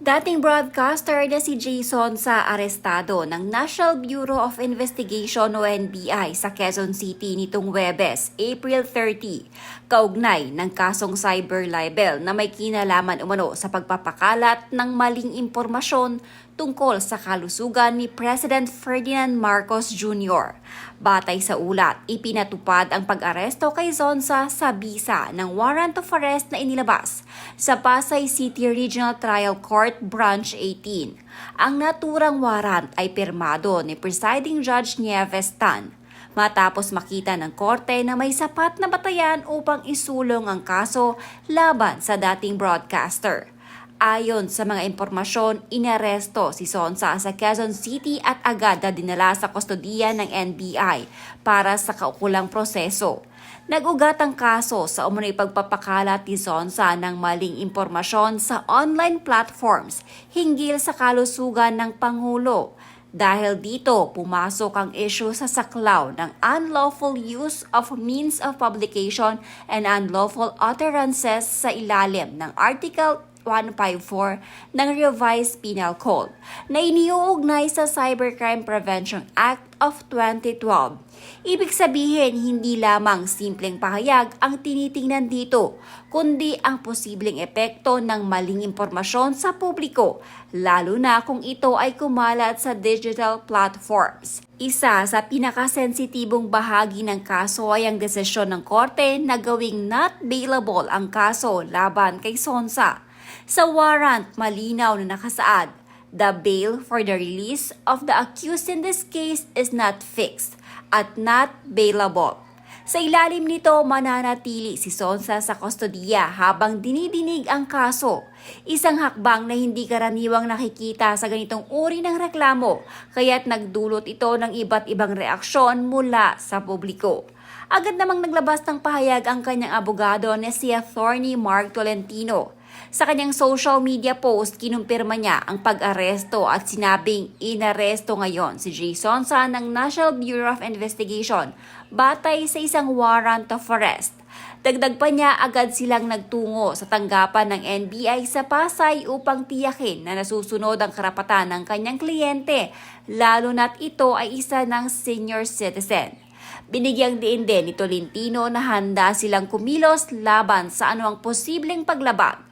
Dating broadcaster na si Jason sa arestado ng National Bureau of Investigation o NBI sa Quezon City nitong Huwebes, April 30, kaugnay ng kasong cyber libel na may kinalaman umano sa pagpapakalat ng maling impormasyon tungkol sa kalusugan ni President Ferdinand Marcos Jr. Batay sa ulat, ipinatupad ang pag-aresto kay Zonza sa bisa ng warrant of arrest na inilabas sa Pasay City Regional Trial Court Branch 18. Ang naturang warrant ay pirmado ni Presiding Judge Nieves Tan matapos makita ng korte na may sapat na batayan upang isulong ang kaso laban sa dating broadcaster. Ayon sa mga impormasyon, inaresto si Zonza sa Quezon City at agad na dinala sa kustodiya ng NBI para sa kaukulang proseso. Nag-ugat ang kaso sa umano'y pagpapakalat ni Zonza ng maling impormasyon sa online platforms hinggil sa kalusugan ng Pangulo. Dahil dito, pumasok ang issue sa saklaw ng unlawful use of means of publication and unlawful utterances sa ilalim ng Article 154 ng Revised Penal Code na iniuugnay sa Cybercrime Prevention Act of 2012. Ibig sabihin, hindi lamang simpleng pahayag ang tinitingnan dito, kundi ang posibleng epekto ng maling impormasyon sa publiko, lalo na kung ito ay kumalat sa digital platforms. Isa sa pinakasensitibong bahagi ng kaso ay ang desisyon ng korte na gawing not bailable ang kaso laban kay Zonza. Sa warrant, malinaw na nakasaad, the bail for the release of the accused in this case is not fixed at not bailable. Sa ilalim nito, mananatili si Zonza sa kustodiya habang dinidinig ang kaso. Isang hakbang na hindi karaniwang nakikita sa ganitong uri ng reklamo, kaya't nagdulot ito ng iba't ibang reaksyon mula sa publiko. Agad namang naglabas ng pahayag ang kanyang abogado na si Attorney Mark Tolentino. Sa kanyang social media post, kinumpirma niya ang pag-aresto at sinabing inaresto ngayon si Jason sa ng National Bureau of Investigation batay sa isang warrant of arrest. Dagdag pa niya, agad silang nagtungo sa tanggapan ng NBI sa Pasay upang tiyakin na nasusunod ang karapatan ng kanyang kliyente, lalo na't ito ay isa ng senior citizen. Binigyang diin din ni Tolentino na handa silang kumilos laban sa anumang posibleng paglabag.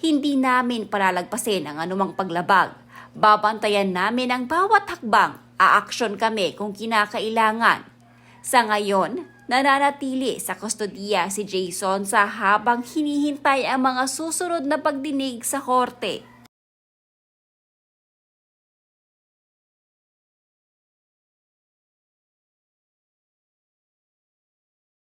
Hindi namin palalagpasin ang anumang paglabag. Babantayan namin ang bawat hakbang. Aaksyon kami kung kinakailangan. Sa ngayon, nananatili sa kustodiya si Jason sa habang hinihintay ang mga susunod na pagdinig sa korte.